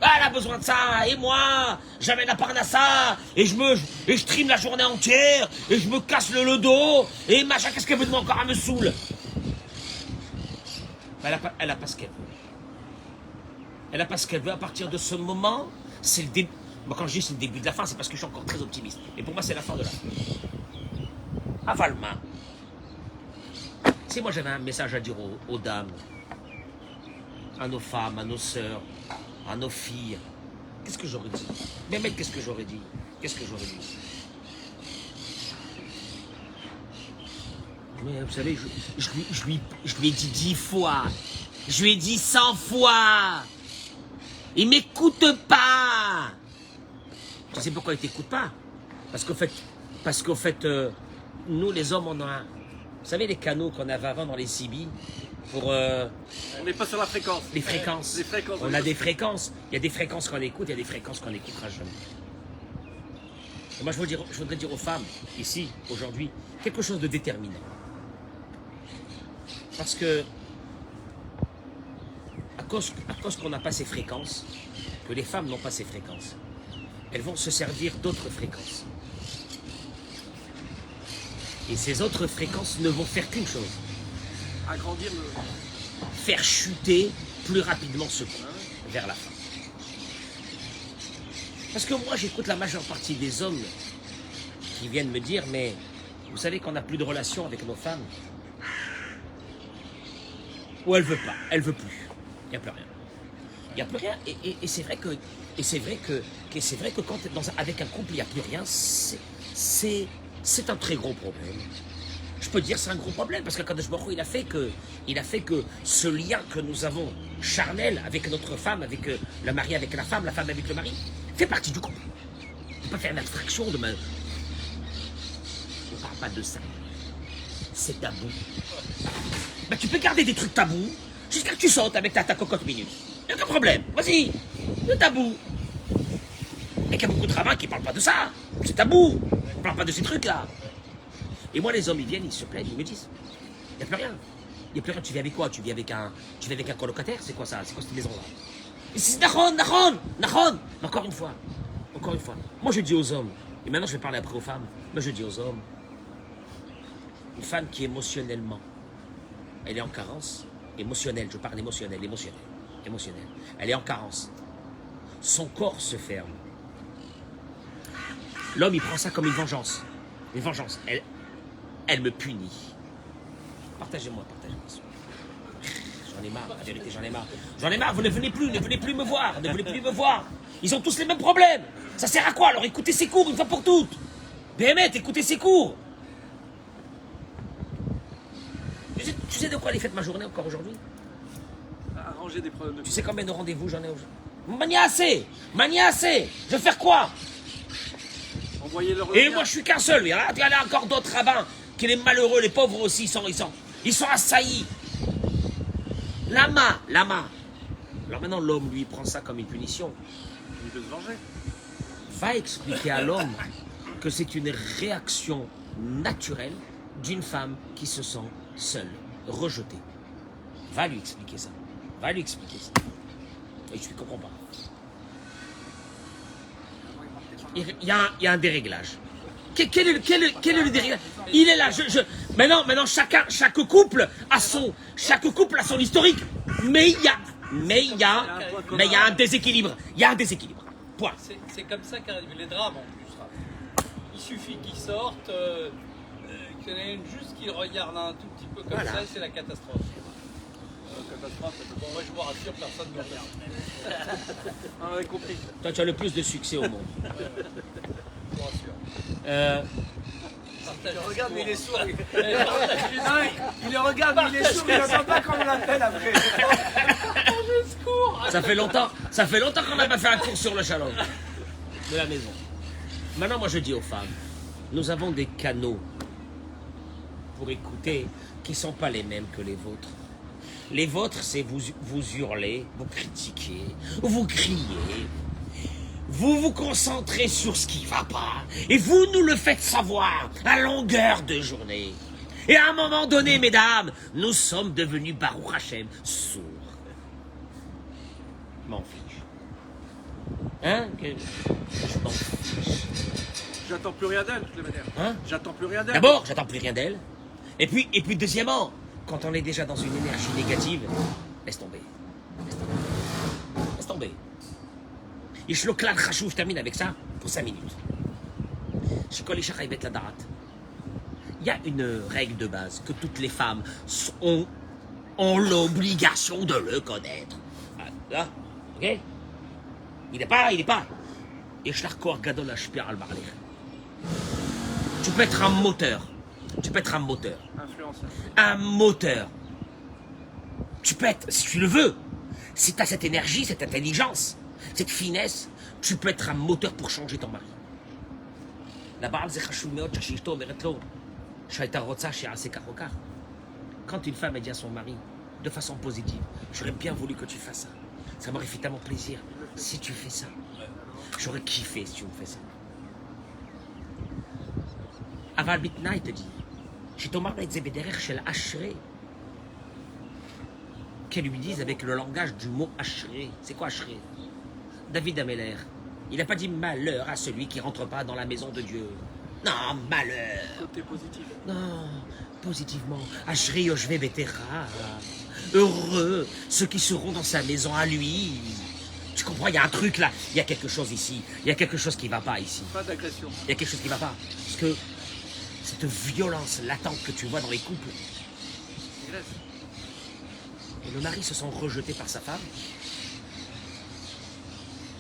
Ah, elle a besoin de ça, et moi, j'amène la parnassa, et je trime la journée entière, et je me casse le dos, et machin, qu'est-ce qu'elle veut de moi encore? Elle me saoule. Elle a pas ce qu'elle veut. Elle a pas ce qu'elle veut. À partir de ce moment, c'est le début. Moi, quand je dis c'est le début de la fin, c'est parce que je suis encore très optimiste. Et pour moi, c'est la fin de la fin. Avalma. Si moi j'avais un message à dire aux dames, à nos femmes, à nos sœurs, à nos filles, qu'est-ce que j'aurais dit? Mehmet, qu'est-ce que j'aurais dit? Qu'est-ce que j'aurais dit? Mais vous savez, je lui ai dit 10 fois, je lui ai dit 100 fois, il m'écoute pas. Tu sais pourquoi il t'écoute pas? Parce qu'au fait, nous les hommes, on a, vous savez les canaux qu'on avait avant dans les CB pour on n'est pas sur la fréquence. les fréquences. Les fréquences. On a des fréquences. Il y a des fréquences qu'on écoute, il y a des fréquences qu'on n'écoutera jamais. Et moi, je voudrais dire aux femmes, ici, aujourd'hui, quelque chose de déterminant. Parce que, à cause qu'on n'a pas ces fréquences, que les femmes n'ont pas ces fréquences, elles vont se servir d'autres fréquences. Et ces autres fréquences ne vont faire qu'une chose. Agrandir le... Faire chuter plus rapidement ce coup vers la fin. Parce que moi, j'écoute la majeure partie des hommes qui viennent me dire, mais vous savez qu'on n'a plus de relation avec nos femmes. Ou elle veut pas, elle veut plus. Il n'y a plus rien. Il n'y a plus rien. Et c'est vrai que quand avec un couple, il n'y a plus rien, c'est un très gros problème. Je peux dire c'est un gros problème parce que Kadosh Baruch Hu, il a fait que ce lien que nous avons charnel avec notre femme, avec le mari avec la femme avec le mari, fait partie du couple. On ne peut pas faire une abstraction de ma... On ne parle pas de ça. c'est tabou. Ben, tu peux garder des trucs tabous jusqu'à ce que tu sautes avec ta cocotte minute. Y a aucun problème, vas-y, c'est tabou. Mais qu'il y a beaucoup de rabbins qui ne parlent pas de ça. C'est tabou. On ne parle pas de ces trucs-là. Et moi, les hommes, ils viennent, ils se plaignent, ils me disent, il n'y a plus rien. Il n'y a plus rien. Tu vis avec quoi? Tu vis avec un colocataire? C'est quoi ça? C'est quoi cette maison-là? C'est Nahon. Mais encore une fois. Moi, je dis aux hommes, et maintenant je vais parler après aux femmes, moi je dis aux hommes, une femme qui émotionnellement, elle est en carence, émotionnelle, je parle émotionnelle, elle est en carence. Son corps se ferme. L'homme, il prend ça comme une vengeance. Une vengeance. Elle me punit. Partagez-moi. J'en ai marre, la vérité, j'en ai marre. Vous ne venez plus me voir. Ils ont tous les mêmes problèmes. Ça sert à quoi? Alors écoutez ses cours une fois pour toutes. Béhémet, écoutez ses cours. Tu sais de quoi elle est faite ma journée encore aujourd'hui? Arranger des problèmes de... Tu sais combien de rendez-vous j'en ai aujourd'hui? Mania assez. Je vais faire quoi? Envoyer leur Et moi je suis qu'un seul. Il y en a encore d'autres rabbins qui les malheureux, les pauvres aussi, ils sont assaillis. Lama. Alors maintenant l'homme lui prend ça comme une punition. Il veut se venger. Va expliquer à l'homme que c'est une réaction naturelle d'une femme qui se sent seule, rejetée. Va lui expliquer ça. Et je ne comprends pas. Il y a un déréglage. Quel est le déréglage? Il est là. Maintenant, chaque couple a son historique. Mais il y a un déséquilibre. Point. C'est comme ça qu'arrivent les drames en plus. Il suffit qu'ils sortent, qu'il y en ait une juste qui regarde un tout petit peu comme Voilà. ça, et c'est la catastrophe. Bon, moi je vous rassure, personne ne me regarde. On avait compris. Toi, tu as le plus de succès au monde. Je vous rassure. Partage Il regarde, mais il est sourd. partage- Il le regarde, mais il est sourd. Il n'entend pas qu'on l'appelle après. Ça fait longtemps qu'on n'a pas fait un cours sur le shalom de la maison. Maintenant, moi, je dis aux femmes, nous avons des canaux pour écouter qui ne sont pas les mêmes que les vôtres. Les vôtres, c'est vous hurler, vous critiquer, vous crier, vous vous concentrez sur ce qui ne va pas, et vous nous le faites savoir à longueur de journée. Et à un moment donné, mesdames, nous sommes devenus, Baruch Hashem, sourds. Je m'en fiche. Hein? Je m'en fiche. J'attends plus rien d'elle, de toute manière. Hein? J'attends plus rien d'elle. D'abord, j'attends plus rien d'elle. Et puis deuxièmement, quand on est déjà dans une énergie négative, laisse tomber. Ishloklan Khashou, je termine avec ça pour 5 minutes. Il y a une règle de base que toutes les femmes ont l'obligation de le connaître. Ah, là, ok? Il n'est pas. Tu peux être un moteur. Influenceur. Un moteur. Tu peux être, si tu le veux, si tu as cette énergie, cette intelligence, cette finesse, tu peux être un moteur pour changer ton mari. Quand une femme a dit à son mari, de façon positive, j'aurais bien voulu que tu fasses ça. Ça m'aurait fait tellement plaisir si tu fais ça. J'aurais kiffé si tu me fais ça. Aval Bitna, il te dit, qu'elle lui dise avec le langage du mot ashré. C'est quoi ashré? David Ameller, il n'a pas dit malheur à celui qui ne rentre pas dans la maison de Dieu. Non, malheur. Côté positif. Non, positivement. Ashri Yoshve Betera. Heureux ceux qui seront dans sa maison à lui. Tu comprends, il y a un truc là. Il y a quelque chose ici. Il y a quelque chose qui ne va pas ici. Pas d'agression. Il y a quelque chose qui ne va pas. Parce que cette violence latente que tu vois dans les couples, Il reste. et le mari se sent rejeté par sa femme,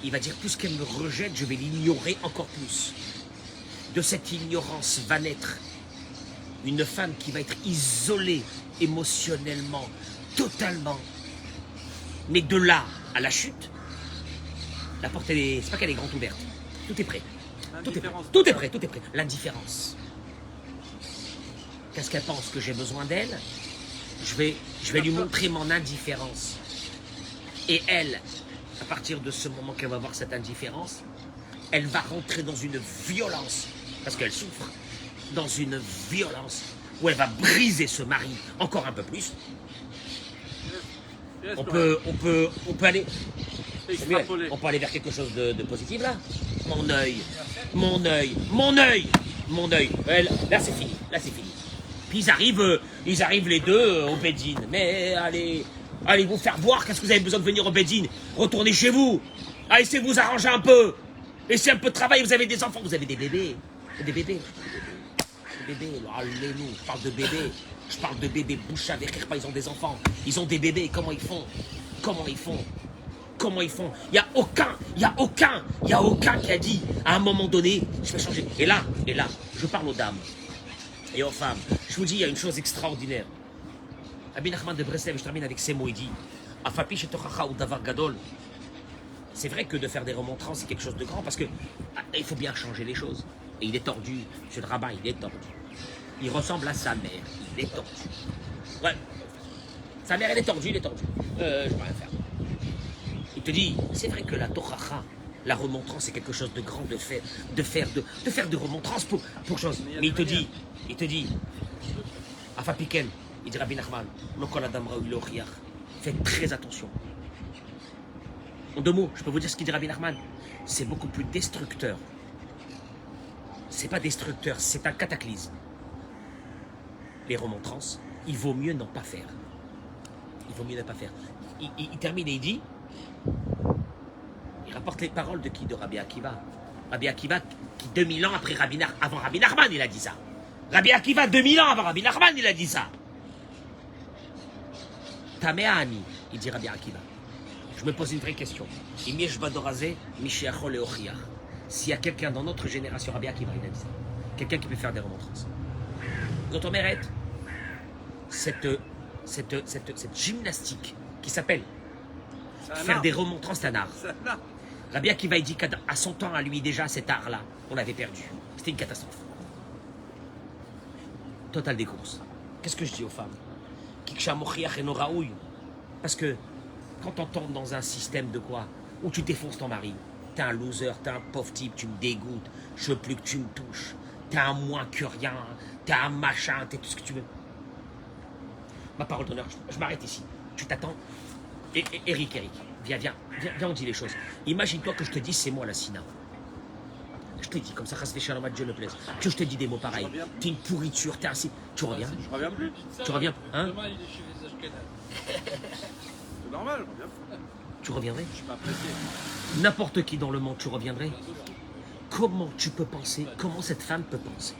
il va dire, plus qu'elle me rejette, je vais l'ignorer encore plus. De cette ignorance va naître une femme qui va être isolée émotionnellement, totalement. Mais de là à la chute, la porte, c'est pas qu'elle est grande ouverte. Tout est prêt. Tout est prêt. Indifférence. Tout est prêt. L'indifférence. qu'est-ce qu'elle pense? Que j'ai besoin d'elle? Je vais lui montrer mon indifférence. Et elle, à partir de ce moment qu'elle va voir cette indifférence, elle va rentrer dans une violence, parce qu'elle souffre, dans une violence où elle va briser ce mari encore un peu plus. On peut aller... On peut aller vers quelque chose de positif là. Mon œil, mon œil, mon œil, mon œil. Là c'est fini, là c'est fini. Puis ils arrivent les deux au Bédine. Mais allez vous faire voir, qu'est-ce que vous avez besoin de venir au Bédine? Retournez chez vous. Allez, essayez de vous arranger un peu. Essayez un peu de travail, vous avez des enfants, vous avez des bébés. Des bébés. Des bébés, alléluia, je parle de bébés. Je parle de bébés bouche à verre, pas ils ont des enfants. Ils ont des bébés, comment ils font? Comment ils font? Comment ils font? Il n'y a aucun qui a dit, à un moment donné, je vais changer. Et là, je parle aux dames et aux femmes. Je vous dis, il y a une chose extraordinaire. Rabbi Nachman de Breslev, je termine avec ces mots, il dit, c'est vrai que de faire des remontrants, c'est quelque chose de grand, parce que il faut bien changer les choses. Et il est tordu, monsieur le rabbin, il est tordu. Il ressemble à sa mère, il est tordu. Ouais. Sa mère, elle est tordue, il est tordu. Je peux rien faire. Il te dit, c'est vrai que la tochacha, la remontrance, c'est quelque chose de grand de faire de remontrance pour chose. Mais il te dit, Afa Piken, il dit Rabbi Nachman, faites très attention. En deux mots, je peux vous dire ce qu'il dit Rabbi Nachman, c'est beaucoup plus destructeur. C'est pas destructeur, c'est un cataclysme. Les remontrances, il vaut mieux n'en pas faire. Il vaut mieux ne pas faire. Il termine et il dit, il rapporte les paroles de qui? De Rabbi Akiva. Rabbi Akiva, qui 2000 ans après avant Rabbi Nachman, il a dit ça. Rabbi Akiva, 2000 ans avant Rabbi Nachman, il a dit ça. Tameani, il dit Rabbi Akiva. Je me pose une vraie question. S'il y a quelqu'un dans notre génération, Rabbi Akiva, il a dit ça. Quelqu'un qui peut faire des remontrances. Notre mérite, cette gymnastique qui s'appelle faire des remontrances, c'est un art. Rabbi Akiva, il dit qu'à son temps, à lui déjà, cet art-là, on l'avait perdu. C'était une catastrophe. Total des courses. Qu'est-ce que je dis aux femmes? Parce que quand on tombe dans un système de quoi? Où tu défonces ton mari, t'es un loser, t'es un pauvre type, tu me dégoûtes, je veux plus que tu me touches, t'es un moins que rien, t'es un machin, t'es tout ce que tu veux. Ma parole d'honneur, je m'arrête ici. Tu t'attends. Eric, viens, on dit les choses. Imagine-toi que je te dis, c'est moi la Sina. Je te dis comme ça, Dieu le plaise. Que je te dis des mots pareils. T'es une pourriture, t'es assis. Tu reviens? Je reviens plus. Tu reviens? Hein? Demain, il est chez les Ashkenazes. C'est normal, je reviens plus. Tu reviendrais? Je suis pas pressé. N'importe qui dans le monde, tu reviendrais? Comment tu peux penser? Comment cette femme peut penser?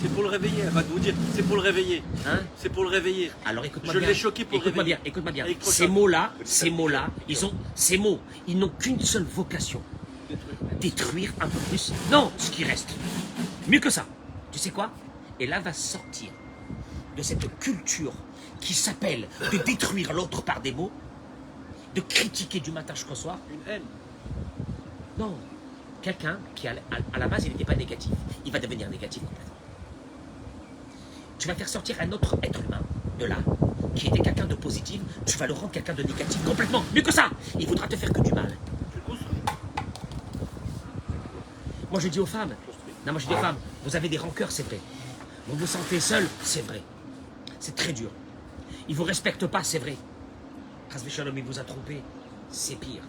C'est pour le réveiller, elle va vous dire, c'est pour le réveiller. Hein? C'est pour le réveiller. Alors écoute-moi Je bien. l'ai choqué pour le réveiller. Écoute-moi bien. Avec Ces mots-là, ces mots, ils n'ont qu'une seule vocation. Détruire un peu plus. Non, ce qui reste. Mieux que ça. Tu sais quoi? Et là va sortir de cette culture qui s'appelle de détruire l'autre par des mots, de critiquer du matin jusqu'au soir. Une haine. Non. Quelqu'un qui, à la base, il n'était pas négatif. Il va devenir négatif complètement. Tu vas faire sortir un autre être humain de là, qui était quelqu'un de positif, tu vas le rendre quelqu'un de négatif complètement. Mieux que ça, il voudra te faire que du mal. Moi je dis aux femmes, vous avez des rancœurs, c'est vrai. Vous vous sentez seul, c'est vrai. C'est très dur. Il ne vous respecte pas, c'est vrai. Chasvé Shalom, il vous a trompé, c'est pire.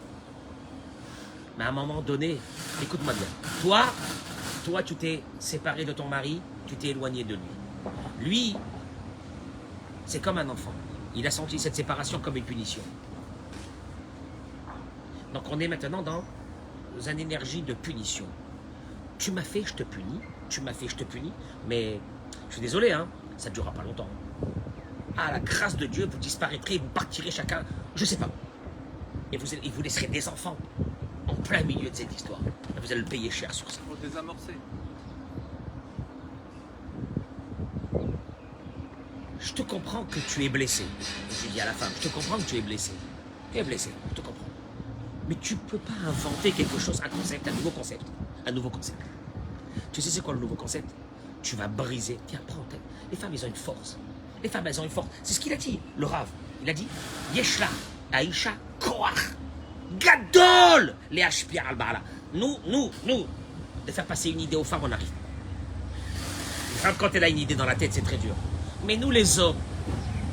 Mais à un moment donné, écoute-moi bien. Toi, tu t'es séparé de ton mari, tu t'es éloigné de lui. Lui, c'est comme un enfant. Il a senti cette séparation comme une punition. Donc on est maintenant dans une énergie de punition. Tu m'as fait, je te punis. Tu m'as fait, je te punis. Mais je suis désolé, hein, ça ne durera pas longtemps. À la grâce de Dieu, vous disparaîtrez, vous partirez chacun, je ne sais pas. Et vous laisserez des enfants en plein milieu de cette histoire. Et vous allez le payer cher sur ça. Pour désamorcer. Je te comprends que tu es blessé. Je dis à la femme, je te comprends que tu es blessé. Tu es blessé, je te comprends. Mais tu ne peux pas inventer quelque chose, un concept, un nouveau concept. Un nouveau concept. Tu sais c'est quoi le nouveau concept? tu vas briser. Tiens, prends. Les femmes, elles ont une force. Les femmes, elles ont une force. C'est ce qu'il a dit, le Rav. Il a dit, Yeshla, Aïcha, Koach, Gadol, les Hashpia al-Ba'ala. Nous, de faire passer une idée aux femmes, on arrive. Une femme, quand elle a une idée dans la tête, c'est très dur. Mais nous, les hommes,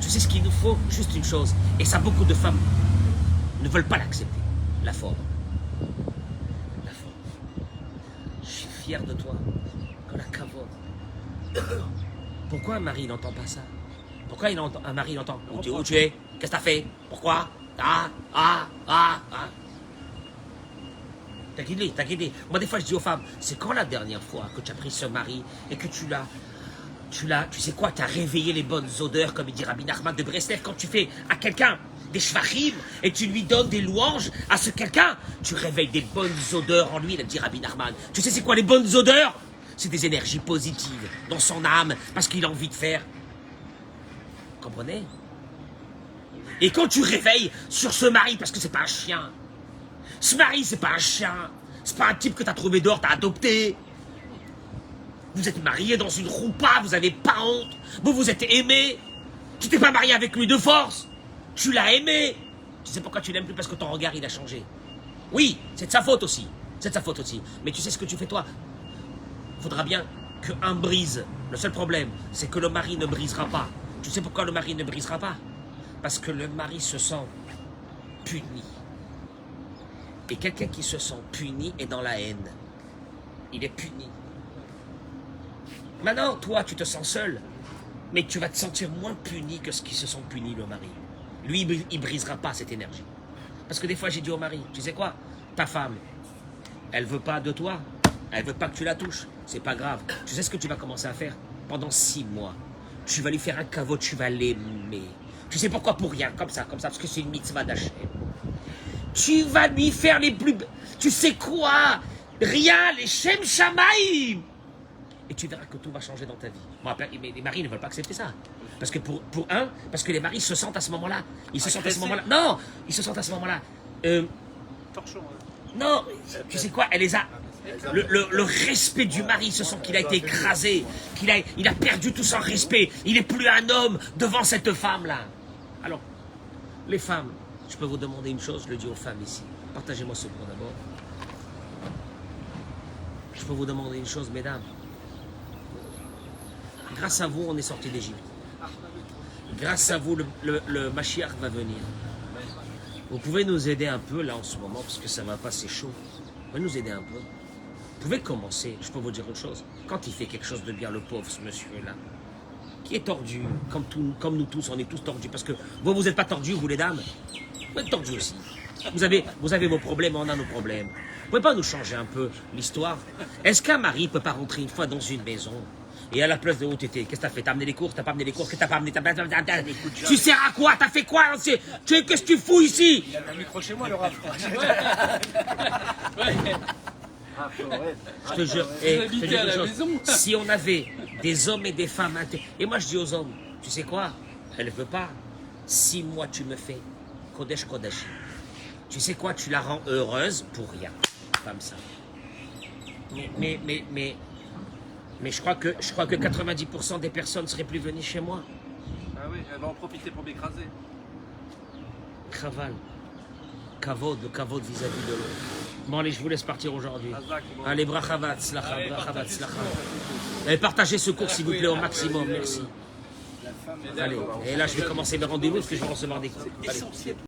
tu sais ce qu'il nous faut? Juste une chose. Et ça, beaucoup de femmes ne veulent pas l'accepter. La forme. La forme. Je suis fier de toi. Comme la cavote. Pourquoi un mari n'entend pas ça? Pourquoi un mari l'entend? Où tu es? Qu'est-ce que t'as fait? Pourquoi? T'inquiète. Moi, des fois, je dis aux femmes, c'est quand la dernière fois que tu as pris ce mari et que tu sais quoi, tu as réveillé les bonnes odeurs, comme il dit Rabbi Nachman de Breslev, quand tu fais à quelqu'un des shvachim et tu lui donnes des louanges à ce quelqu'un, tu réveilles des bonnes odeurs en lui, il a dit Rabbi Nachman. Tu sais c'est quoi les bonnes odeurs? C'est des énergies positives dans son âme, parce qu'il a envie de faire. Vous comprenez? Et quand tu réveilles sur ce mari, parce que c'est pas un chien, ce mari c'est pas un chien, c'est pas un type que t'as trouvé dehors, t'as adopté. Vous êtes mariés dans une roupa, vous avez pas honte, vous vous êtes aimés, tu t'es pas marié avec lui de force, tu l'as aimé. Tu sais pourquoi tu l'aimes plus? Parce que ton regard il a changé. Oui, c'est de sa faute aussi, mais tu sais ce que tu fais toi? Faudra bien qu'un brise. Le seul problème, c'est que le mari ne brisera pas. Tu sais pourquoi le mari ne brisera pas? Parce que le mari se sent puni. Et quelqu'un qui se sent puni est dans la haine. Il est puni. Maintenant, toi, tu te sens seul, mais tu vas te sentir moins puni que ceux qui se sont punis, le mari. Lui, il brisera pas cette énergie. Parce que des fois, j'ai dit au mari, tu sais quoi? Ta femme, elle veut pas de toi. Elle veut pas que tu la touches. C'est pas grave. Tu sais ce que tu vas commencer à faire? Pendant 6 mois, tu vas lui faire un caveau, tu vas l'aimer. Tu sais pourquoi? Pour rien, comme ça, parce que c'est une mitzvah d'Hachem. Tu vas lui faire les plus... Tu sais quoi? Rien, les Shem Shamaïm. Et tu verras que tout va changer dans ta vie. Bon, mais les maris ne veulent pas accepter ça. Parce que parce que les maris se sentent à ce moment-là. Ils se sentent à ce moment-là. Non, ils se sentent à ce moment-là. Torchon. Non, tu sais quoi? Elle les a... Le respect du mari, ce sent qu'il a été écrasé, il a perdu tout son respect, il n'est plus un homme devant cette femme-là. Alors, les femmes, je peux vous demander une chose, je le dis aux femmes ici, partagez-moi ce point d'abord. Je peux vous demander une chose, mesdames. Grâce à vous, on est sorti d'Égypte. Grâce à vous, le Mashiach va venir. Vous pouvez nous aider un peu là en ce moment, parce que ça va pas, c'est chaud. Vous pouvez nous aider un peu. Vous pouvez commencer, je peux vous dire autre chose. Quand il fait quelque chose de bien, le pauvre, ce monsieur-là, qui est tordu, comme nous tous, on est tous tordus. Parce que vous n'êtes pas tordus, vous les dames. Vous êtes tordus aussi. Vous avez vos problèmes, on a nos problèmes. Vous pouvez pas nous changer un peu l'histoire? Est-ce qu'un mari peut pas rentrer une fois dans une maison et à la place de où t'étais, qu'est-ce que t'as fait? T'as amené les courses? T'as pas amené les courses? Qu'est-ce que t'as pas amené? Tu sers à quoi? T'as fait quoi? Qu'est-ce que tu fous ici? Il a un micro chez moi, le Rav. Je te jure, si on avait des hommes et des femmes, et moi je dis aux hommes, tu sais quoi, elle ne veut pas, 6 mois tu me fais Kodesh Kodesh. Tu sais quoi, tu la rends heureuse pour rien, comme ça. Mais je crois que 90% des personnes ne seraient plus venues chez moi. Ah oui, elle va en profiter pour m'écraser. Chaval, kavod, le kavod vis-à-vis de l'autre. Bon, allez, je vous laisse partir aujourd'hui. Allez, brachavat, slacha. Allez, partagez ce cours, s'il vous plaît, au maximum. Merci. Allez, et là, je vais commencer mes rendez-vous parce que je vais recevoir des cours. Allez.